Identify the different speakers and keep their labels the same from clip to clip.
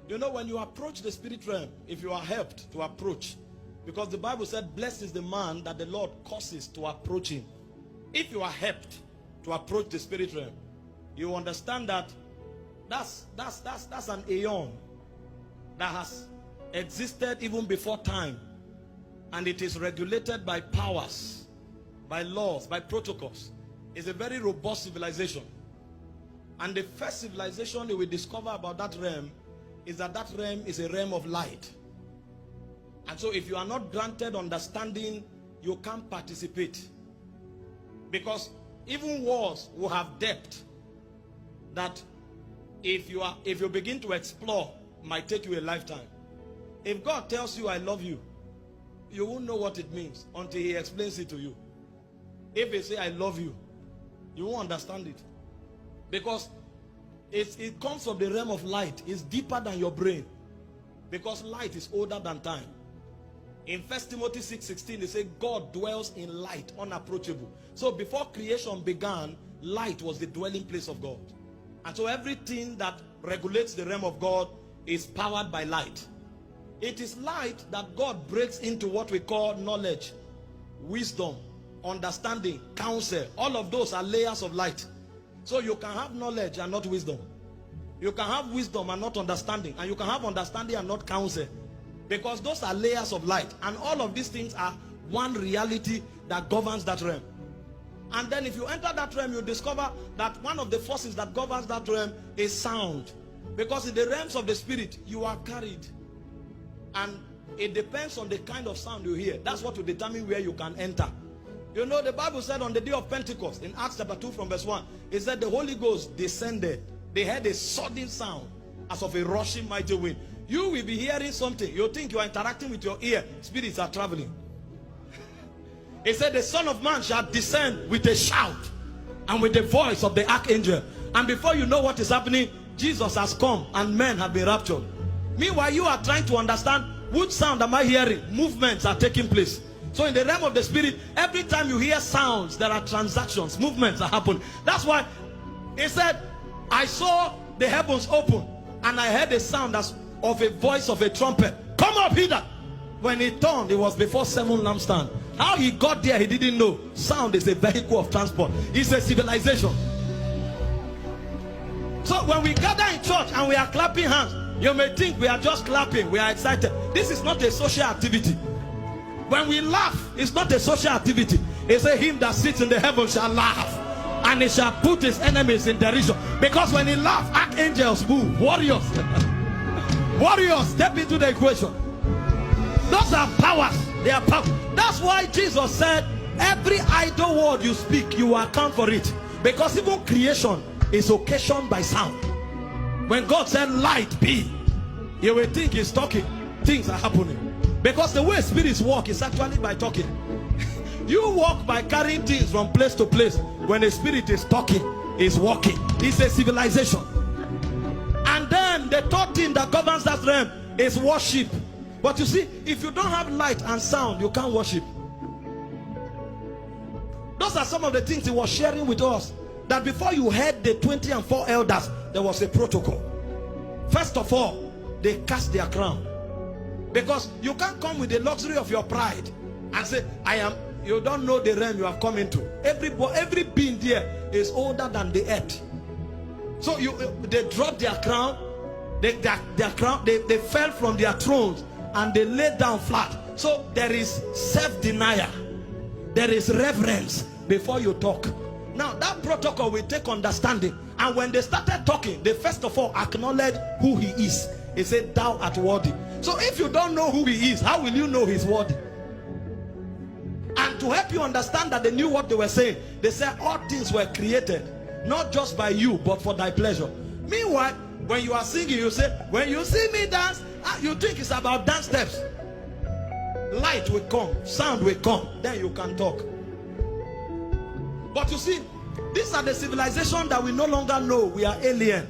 Speaker 1: You know, when you approach the spirit realm, if you are helped to approach, because the Bible said, blessed is the man that the Lord causes to approach him. If you are helped to approach the spirit realm, you understand that that's an aeon that has existed even before time, and it is regulated by powers, by laws, by protocols. It's a very robust civilization. And the first civilization you will discover about that realm is that that realm is a realm of light. And so if you are not granted understanding, you can't participate. Because even wars will have depth that if you begin to explore, might take you a lifetime. If God tells you I love you, you won't know what it means until he explains it to you. If he say I love you, you won't understand it. Because it comes from the realm of light. It's deeper than your brain. Because light is older than time. In 1 Timothy 6:16, they say God dwells in light, unapproachable. So before creation began, light was the dwelling place of God. And so everything that regulates the realm of God is powered by light. It is light that God breaks into what we call knowledge, wisdom, understanding, counsel. All of those are layers of light. So you can have knowledge and not wisdom. You can have wisdom and not understanding. And you can have understanding and not counsel. Because those are layers of light. And all of these things are one reality that governs that realm. And then if you enter that realm, you discover that one of the forces that governs that realm is sound. Because in the realms of the spirit, you are carried. And it depends on the kind of sound you hear. That's what will determine where you can enter. You know, the Bible said on the day of Pentecost, in Acts chapter 2 from verse 1, it said the Holy Ghost descended. They heard a sudden sound as of a rushing mighty wind. You will be hearing something. You think you are interacting with your ear. Spirits are traveling. It said the Son of Man shall descend with a shout and with the voice of the archangel. And before you know what is happening, Jesus has come and men have been raptured. Meanwhile, you are trying to understand which sound am I hearing. Movements are taking place. So in the realm of the spirit, every time you hear sounds, there are transactions, movements are happening. That's why it said, I saw the heavens open and I heard a sound as of a voice of a trumpet. Come up hither. When he turned, it was before 7 lampstands. How he got there, he didn't know. Sound is a vehicle of transport. It's a civilization. So when we gather in church and we are clapping hands, you may think we are just clapping, we are excited. This is not a social activity. When we laugh, it's not a social activity. It's a him that sits in the heavens shall laugh, and he shall put his enemies in derision. Because when he laughs, archangels move, warriors. Warriors step into the equation. Those are powers. They are powers. That's why Jesus said, every idle word you speak, you account for it. Because even creation is occasioned by sound. When God said light be, you will think he's talking. Things are happening. Because the way spirits walk is actually by talking. You walk by carrying things from place to place. When a spirit is talking, is walking. It's a civilization. And then the third thing that governs that realm is worship. But you see, if you don't have light and sound, you can't worship. Those are some of the things he was sharing with us. That before you heard the 24 elders, there was a protocol. First of all, they cast their crown. Because you can't come with the luxury of your pride and say, I am. You don't know the realm you have come into. Every being there is older than the earth. So they dropped their crown. They fell from their thrones and they laid down flat. So there is self-denial. There is reverence before you talk. Now that protocol will take understanding. And when they started talking, they first of all acknowledged who he is. He said, thou art worthy. So if you don't know who he is, how will you know he's worthy? And to help you understand that they knew what they were saying, they said all things were created, not just by you, but for thy pleasure. Meanwhile, when you are singing, you say, when you see me dance, you think it's about dance steps. Light will come, sound will come, then you can talk. But you see, these are the civilizations that we no longer know. We are alien.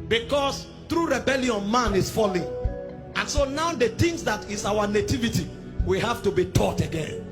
Speaker 1: Because through rebellion, man is falling. And so now the things that is our nativity, we have to be taught again.